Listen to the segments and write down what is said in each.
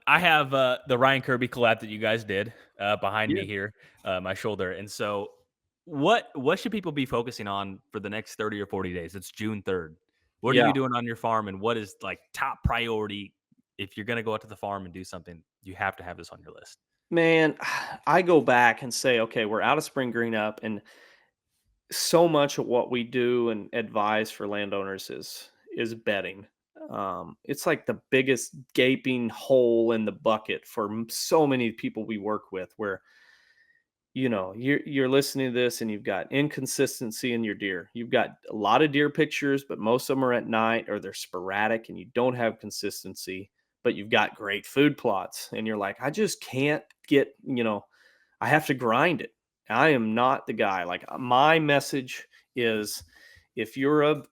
I have the Ryan Kirby collab that you guys did behind Yeah. me here, my shoulder. And so, what should people be focusing on for the next 30 or 40 days? It's June 3rd. What are Yeah. you doing on your farm, and what is like top priority if you're going to go out to the farm and do something? You have to have this on your list. Man, I go back and say, okay, we're out of spring green up, and so much of what we do and advise for landowners is bedding. It's like the biggest gaping hole in the bucket for so many people we work with, where you're listening to this and you've got inconsistency in your deer. You've got a lot of deer pictures, but most of them are at night or they're sporadic, and you don't have consistency. But you've got great food plots, and you're like, I just can't get, I have to grind it. I am not the guy. Like, my message is, if you're a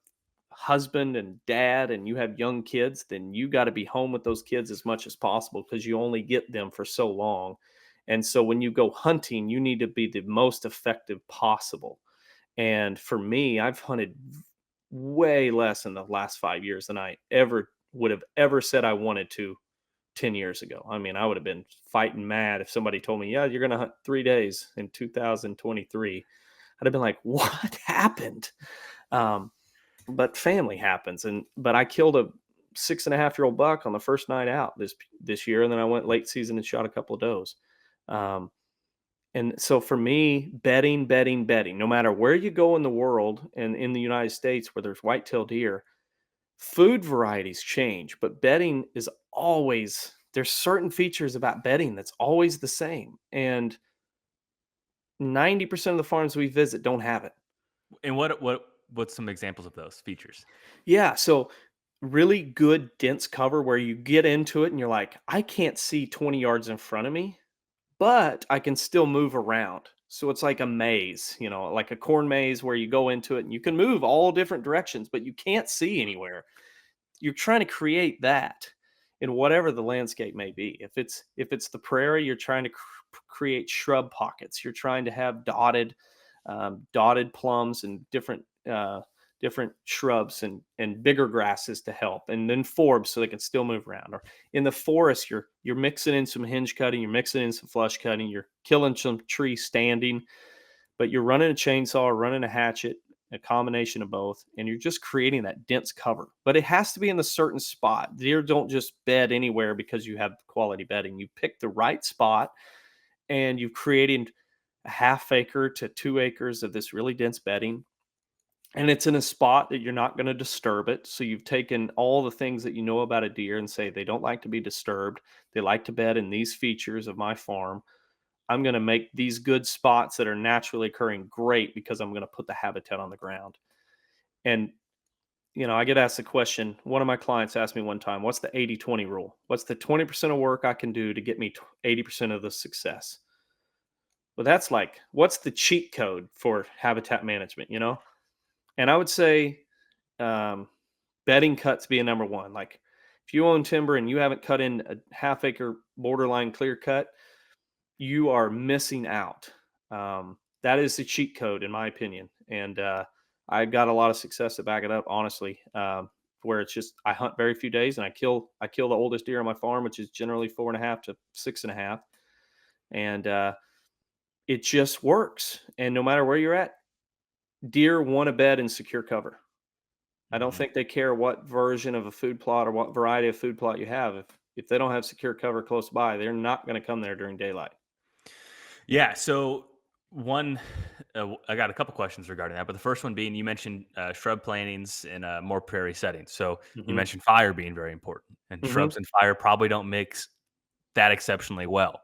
husband and dad and you have young kids, then you got to be home with those kids as much as possible, because you only get them for so long. And so when you go hunting, you need to be the most effective possible. And for me, I've hunted way less in the last 5 years than I ever would have ever said I wanted to 10 years ago. I mean, I would have been fighting mad if somebody told me, yeah, you're going to hunt 3 days in 2023. I'd have been like, what happened? Um, but family happens. But I killed a 6.5-year-old buck on the first night out this year. And then I went late season and shot a couple of does. Um, and so for me, betting, no matter where you go in the world and in the United States where there's whitetail deer, food varieties change, but bedding is always, there's certain features about bedding that's always the same. And 90% of the farms we visit don't have it. And what's some examples of those features? Yeah, so really good dense cover where you get into it and you're like, I can't see 20 yards in front of me, but I can still move around. So it's like a maze, like a corn maze where you go into it and you can move all different directions, but you can't see anywhere. You're trying to create that in whatever the landscape may be. If it's the prairie, you're trying to create shrub pockets. You're trying to have dotted plums and different shrubs and bigger grasses to help, and then forbs so they can still move around. Or in the forest, you're mixing in some hinge cutting, you're mixing in some flush cutting, you're killing some trees standing, but you're running a chainsaw or running a hatchet, a combination of both, and you're just creating that dense cover. But it has to be in a certain spot. Deer don't just bed anywhere because you have quality bedding. You pick the right spot, and you've created a half acre to 2 acres of this really dense bedding. And it's in a spot that you're not going to disturb it. So you've taken all the things that you know about a deer and say they don't like to be disturbed. They like to bed in these features of my farm. I'm going to make these good spots that are naturally occurring great because I'm going to put the habitat on the ground. And, I get asked the question. One of my clients asked me one time, what's the 80-20 rule? What's the 20% of work I can do to get me 80% of the success? Well, that's like, what's the cheat code for habitat management? And I would say, um, bedding cuts being number one. Like, if you own timber and you haven't cut in a half acre borderline clear cut, you are missing out. That is the cheat code, in my opinion, and I got a lot of success to back it up. Honestly, where it's just I hunt very few days and I kill the oldest deer on my farm, which is generally 4.5 to 6.5, and it just works. And no matter where you're at, deer want a bed and secure cover. I don't Mhm. think they care what version of a food plot or what variety of food plot you have. If they don't have secure cover close by, they're not going to come there during daylight. Yeah. So one, I got a couple questions regarding that, but the first one being you mentioned shrub plantings in a more prairie setting. So you Hmm. mentioned fire being very important, and Hmm. shrubs and fire probably don't mix that exceptionally well.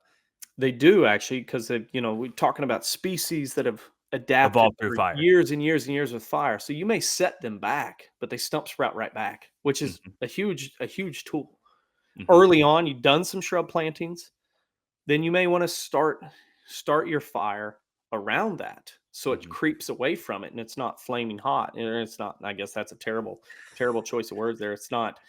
They do actually, because we're talking about species that have adapted Evolved through for fire. years and years and years with fire. So you may set them back, but they stump sprout right back, which is Hmm. a huge tool. Hmm. Early on, you've done some shrub plantings, then you may want to start your fire around that so it Hmm. creeps away from it and it's not flaming hot. And it's not, I guess that's a terrible choice of words there. It's not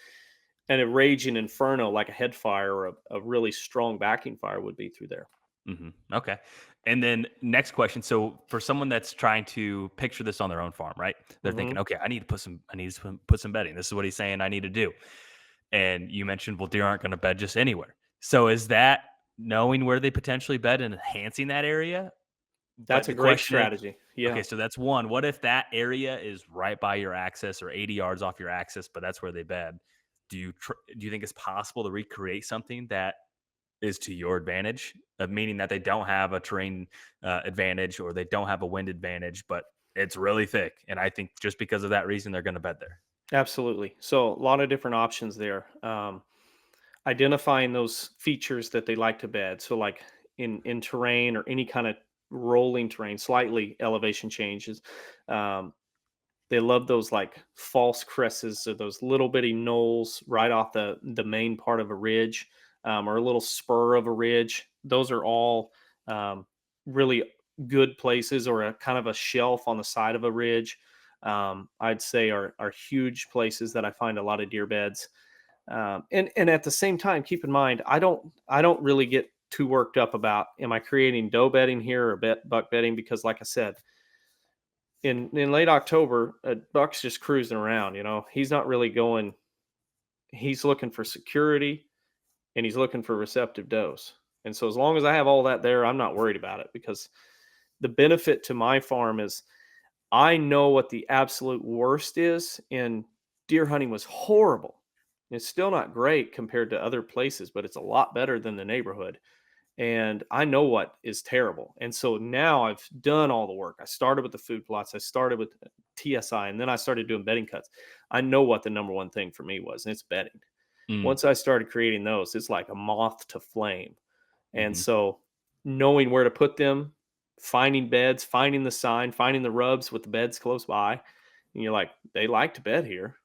a raging inferno like a head fire or a really strong backing fire would be through there. Hmm. Okay. And then next question. So for someone that's trying to picture this on their own farm, right? They're thinking, Hmm. okay, I need to put some bedding. This is what he's saying I need to do. And you mentioned, well, deer aren't going to bed just anywhere. So is that knowing where they potentially bed and enhancing that area? That's But a the great question is, strategy. okay, Yeah, so that's one. What if that area is right by your access or 80 yards off your access, but that's where they bed? Do you think it's possible to recreate something that is to your advantage, meaning that they don't have a terrain advantage or they don't have a wind advantage, but it's really thick, and I think just because of that reason, they're going to bed there. absolutely. So a lot of different options there. Identifying those features that they like to bed. So like in terrain or any kind of rolling terrain, slightly elevation changes. Um, they love those like false cresses or those little bitty knolls right off the main part of a ridge, or a little spur of a ridge. Those are all um, really good places, or a kind of a shelf on the side of a ridge. I'd say are huge places that I find a lot of deer beds. And at the same time, keep in mind, I don't really get too worked up about, am I creating doe bedding here or buck bedding, because like I said, in late October, a buck's just cruising around. He's not really going. He's looking for security, and he's looking for receptive does. And so as long as I have all that there, I'm not worried about it, because the benefit to my farm is I know what the absolute worst is, and deer hunting was horrible. It's still not great compared to other places, but it's a lot better than the neighborhood. And I know what is terrible. And so now I've done all the work. I started with the food plots, I started with TSI, and then I started doing bedding cuts. I know what the number one thing for me was, and it's bedding. Mm, Once I started creating those, it's like a moth to flame. And mhm, so knowing where to put them, finding beds, finding the sign, finding the rubs with the beds close by, and you're like, they like to bed here.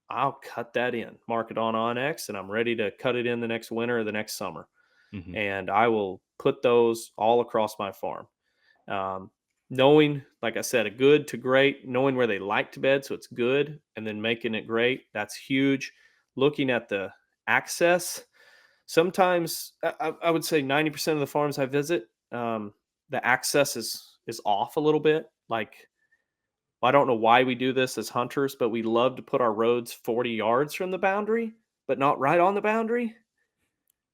I'll cut that in, mark it on Onyx, and I'm ready to cut it in the next winter or the next summer. mhm, And I will put those all across my farm. Um, Knowing, like I said, a good to great, knowing where they like to bed, so it's good, and then making it great. That's huge. Looking at the access. Sometimes I would say 90% of the farms I visit, the access is off a little bit. Like, I don't know why we do this as hunters, but we love to put our roads 40 yards from the boundary, but not right on the boundary.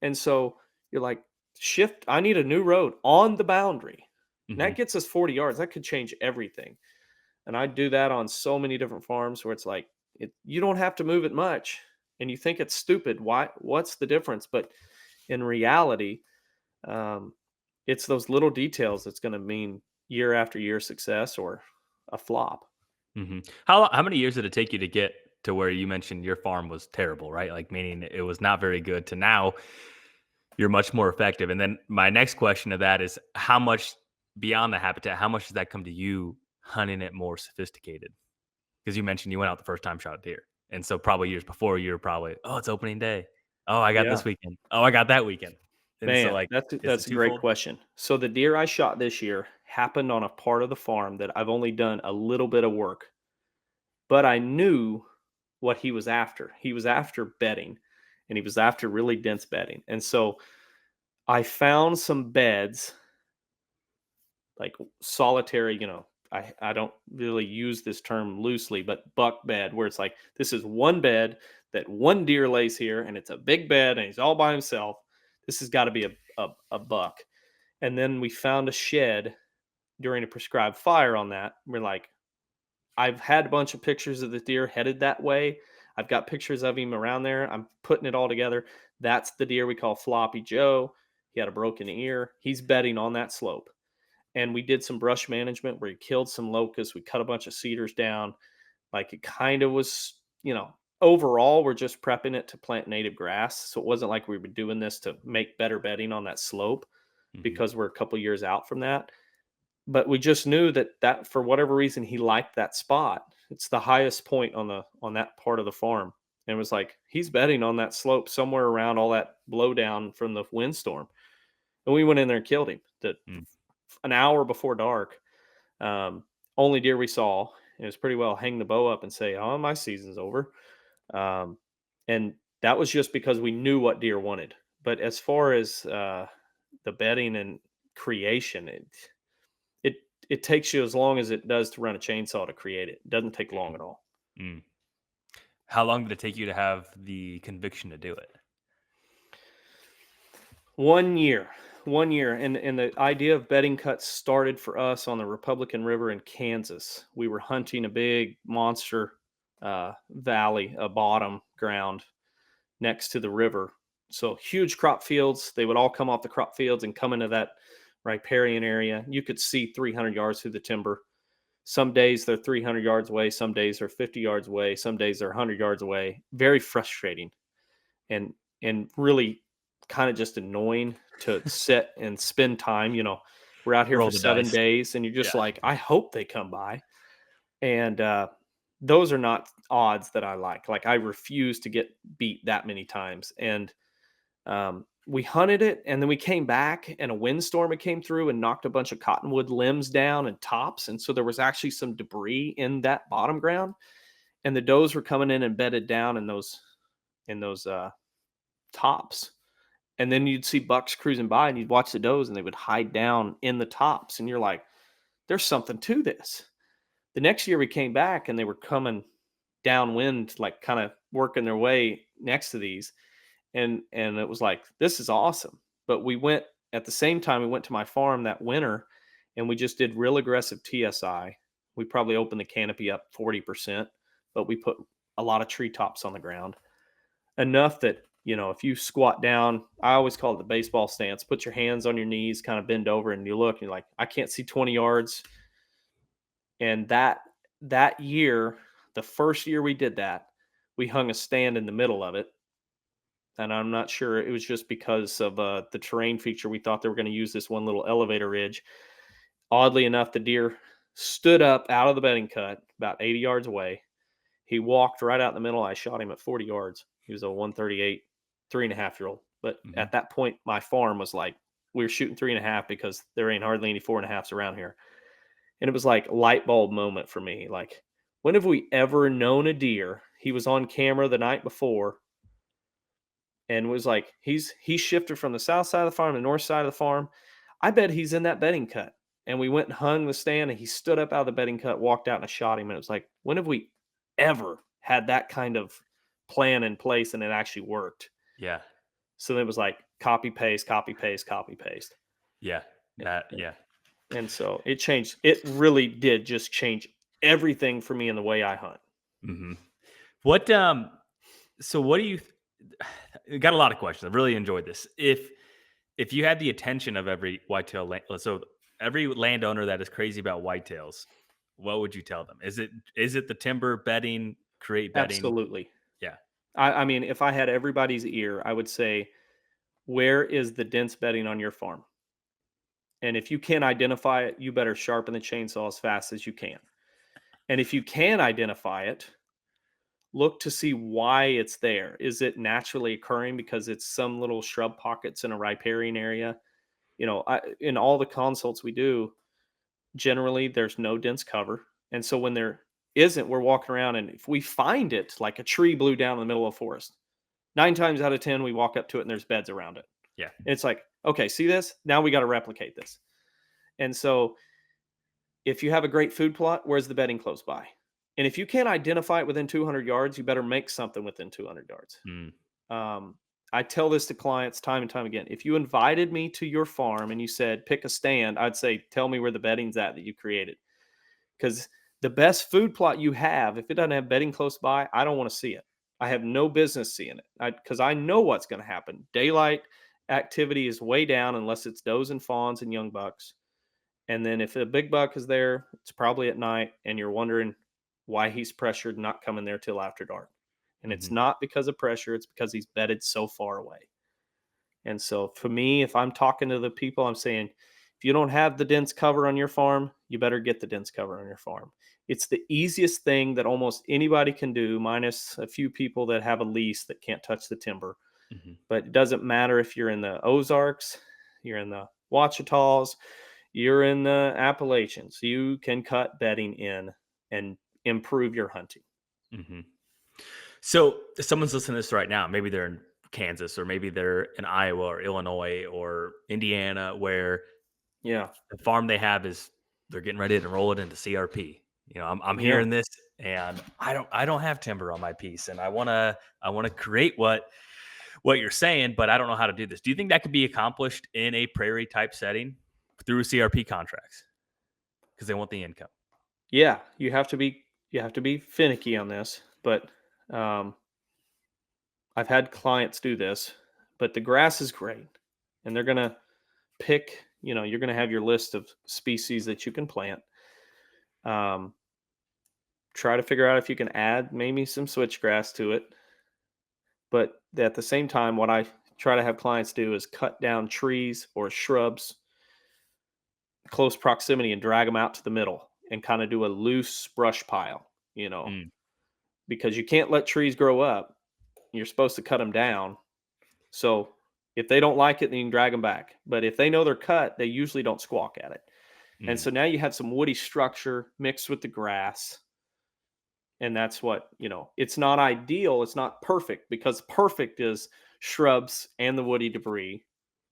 And so you're like, shift, I need a new road on the boundary. And mhm, that gets us 40 yards. That could change everything. And I do that on so many different farms where it's like, you don't have to move it much. And you think it's stupid. Why? What's the difference? But in reality, um, it's those little details that's going to mean year after year success or a flop. mhm. How many years did it take you to get to where you mentioned your farm was terrible, right? Like, meaning it was not very good to now you're much more effective. And then my next question to that is how much beyond the habitat, how much does that come to you hunting it more sophisticated? Because you mentioned you went out the first time, shot a deer. And so probably years before you were probably, oh, it's opening day. Oh, I got Yeah. this weekend. Oh, I got that weekend. And so Man, like, is it that's a great twofold? question. So the deer I shot this year happened on a part of the farm that I've only done a little bit of work, but I knew what he was after. He was after bedding, and he was after really dense bedding. And so I found some beds, like solitary, I don't really use this term loosely, but buck bed, where it's like, this is one bed that one deer lays here, and it's a big bed, and he's all by himself. This has got to be a buck. And then we found a shed during a prescribed fire on that. We're like, I've had a bunch of pictures of the deer headed that way. I've got pictures of him around there. I'm putting it all together. That's the deer we call Floppy Joe. He had a broken ear. He's bedding on that slope. And we did some brush management where he killed some locusts. We cut a bunch of cedars down. Like, it kind of was, overall, we're just prepping it to plant native grass. So it wasn't like we were doing this to make better bedding on that slope, Hmm. because we're a couple years out from that. But we just knew that for whatever reason he liked that spot. It's the highest point on that part of the farm. And it was like, he's bedding on that slope somewhere around all that blowdown from the windstorm. And we went in there and killed him Mm, an hour before dark. Um, Only deer we saw. It was pretty well hang the bow up and say, "Oh, my season's over." Um, and that was just because we knew what deer wanted. But as far as the bedding and creation, it it takes you as long as it does to run a chainsaw to create it. It doesn't take long mm, at all. mm. How long did it take you to have the conviction to do it? 1 year, 1 year, and the idea of bedding cuts started for us on the Republican River in Kansas. We were hunting a big monster, valley, a bottom ground next to the river. So huge crop fields. They would all come off the crop fields and come into that riparian area. You could see 300 yards through the timber. Some days they're 300 yards away. Some days they're 50 yards away. Some days they're 100 yards away. Very frustrating and and really kind of just annoying to sit and spend time. We're out here Roll for the 7 dice. days, and you're just Yeah. like, I hope they come by. And those are not odds that I like. Like, I refuse to get beat that many times. And we hunted it, and then we came back, and a windstorm had came through and knocked a bunch of cottonwood limbs down and tops, and so there was actually some debris in that bottom ground, and the does were coming in and bedded down in those tops. And then you'd see bucks cruising by, and you'd watch the does, and they would hide down in the tops, and you're like, there's something to this. The next year we came back, and they were coming downwind, like kind of working their way next to these, and it was like, this is awesome. But we went at the same time, we went to my farm that winter, and we just did real aggressive TSI. We probably opened the canopy up 40%, but we put a lot of treetops on the ground, enough that, if you squat down, I always call it the baseball stance. Put your hands on your knees, kind of bend over, and you look, and you're like, I can't see 20 yards. And that year, the first year we did that, we hung a stand in the middle of it. And I'm not sure, it was just because of the terrain feature. We thought they were going to use this one little elevator ridge. Oddly enough, the deer stood up out of the bedding cut about 80 yards away. He walked right out in the middle. I shot him at 40 yards. He was a 138, 3.5-year-old. But Mhm. at that point, my farm was like, we were shooting 3.5 because there ain't hardly any 4.5s around here. And it was like light bulb moment for me. Like, when have we ever known a deer? He was on camera the night before and was like, he shifted from the south side of the farm to the north side of the farm. I bet he's in that bedding cut. And we went and hung the stand, and he stood up out of the bedding cut, walked out, and I shot him. And it was like, when have we ever had that kind of plan in place and it actually worked? Yeah. So it was like copy paste, copy paste, copy paste. Yeah. That And yeah. and so it changed. It really did just change everything for me in the way I hunt. Mhm. What, so what do you got a lot of questions. I really enjoyed this. If you had the attention of every whitetail so every landowner that is crazy about whitetails, what would you tell them? Is it the timber bedding, create bedding? Absolutely. Yeah. I mean, if I had everybody's ear, I would say, where is the dense bedding on your farm? And if you can't identify it, you better sharpen the chainsaw as fast as you can. And if you can identify it, look to see why it's there. Is it naturally occurring because it's some little shrub pockets in a riparian area? In all the consults we do, generally there's no dense cover. And so when there isn't, we're walking around, and if we find it, like a tree blew down in the middle of a forest, 9 times out of 10, we walk up to it and there's beds around it. Yeah. And it's like, okay, see this? Now we got to replicate this. And so if you have a great food plot, where's the bedding close by? And if you can't identify it within 200 yards, you better make something within 200 yards. Mm, Um, I tell this to clients time and time again. If you invited me to your farm and you said, pick a stand, I'd say, tell me where the bedding's at that you created. Because the best food plot you have, if it doesn't have bedding close by, I don't want to see it. I have no business seeing it because I know what's going to happen. Daylight activity is way down unless it's does and fawns and young bucks. And then if a big buck is there, it's probably at night, and you're wondering why he's pressured not coming there till after dark. And it's mhm, not because of pressure, it's because he's bedded so far away. And so for me, if I'm talking to the people, I'm saying, if you don't have the dense cover on your farm, you better get the dense cover on your farm. It's the easiest thing that almost anybody can do, minus a few people that have a lease that can't touch the timber. mhm, But it doesn't matter if you're in the Ozarks, you're in the Ouachitas, you're in the Appalachians. You can cut bedding in and improve your hunting. mhm. So if someone's listening to this right now. Maybe they're in Kansas, or maybe they're in Iowa or Illinois or Indiana, where Yeah. the farm they have is they're getting ready to roll it into CRP. I'm Yeah. hearing this, and I don't have timber on my piece, and I wanna create what you're saying, but I don't know how to do this. Do you think that could be accomplished in a prairie type setting through CRP contracts? Because they want the income. Yeah, you have to be finicky on this, but um, I've had clients do this. But the grass is great, and they're gonna pick. You're gonna have your list of species that you can plant. Um, Try to figure out if you can add maybe some switchgrass to it. But at the same time, what I try to have clients do is cut down trees or shrubs close proximity and drag them out to the middle and kind of do a loose brush pile, Mm, because you can't let trees grow up. You're supposed to cut them down. So if they don't like it, then you can drag them back. But if they know they're cut, they usually don't squawk at it. And mm, so now you have some woody structure mixed with the grass. And that's what, it's not ideal. It's not perfect, because perfect is shrubs and the woody debris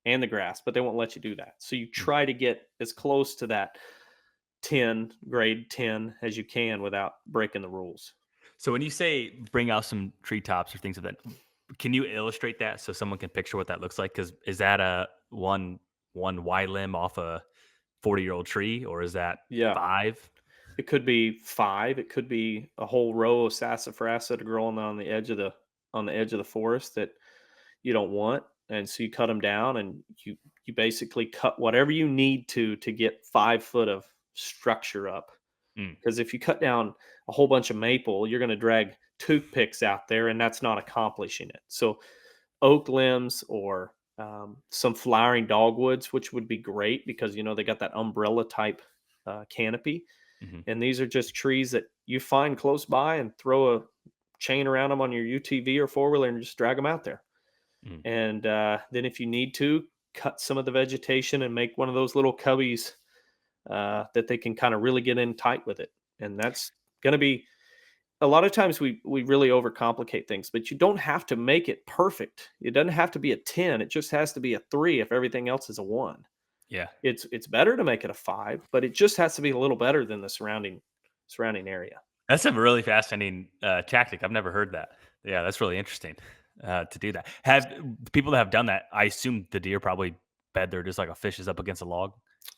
and the grass, but they won't let you do that. So you mm. try to get as close to that 10, grade 10 as you can without breaking the rules. So when you say bring out some treetops or things of that, can you illustrate that so someone can picture what that looks like? Because is that a one wide limb off a 40-year-old tree, or is that Yeah. 5? It could be 5, it could be a whole row of sassafras that are growing on the edge of the forest that you don't want, and so you cut them down, and you basically cut whatever you need to get 5 foot of structure up. Mm, Because if you cut down a whole bunch of maple, you're gonna drag toothpicks out there, and that's not accomplishing it. So oak limbs or some flowering dogwoods, which would be great because they got that umbrella type canopy. mhm, And these are just trees that you find close by and throw a chain around them on your UTV or four wheeler and just drag them out there. mm. And then if you need to, cut some of the vegetation and make one of those little cubbies that they can kind of really get in tight with it. And that's going to be a lot of times we really overcomplicate things, but you don't have to make it perfect. It doesn't have to be a 10. It just has to be a 3 if everything else is a 1. Yeah. It's better to make it a 5, but it just has to be a little better than the surrounding area. That's a really fascinating, tactic. I've never heard that. Yeah, that's really interesting, to do that. Have people that have done that, I assume the deer probably bed there just like a fish is up against a log?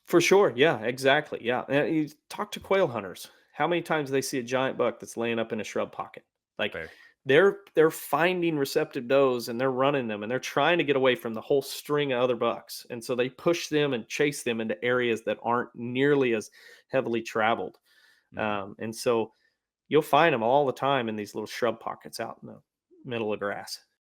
For sure, yeah, exactly, yeah, and you talk to quail hunters, how many times they see a giant buck that's laying up in a shrub pocket? Like, Fair. they're finding receptive does, and they're running them, and they're trying to get away from the whole string of other bucks, and so they push them and chase them into areas that aren't nearly as heavily traveled, Mhm. and so you'll find them all the time in these little shrub pockets out in the middle of grass.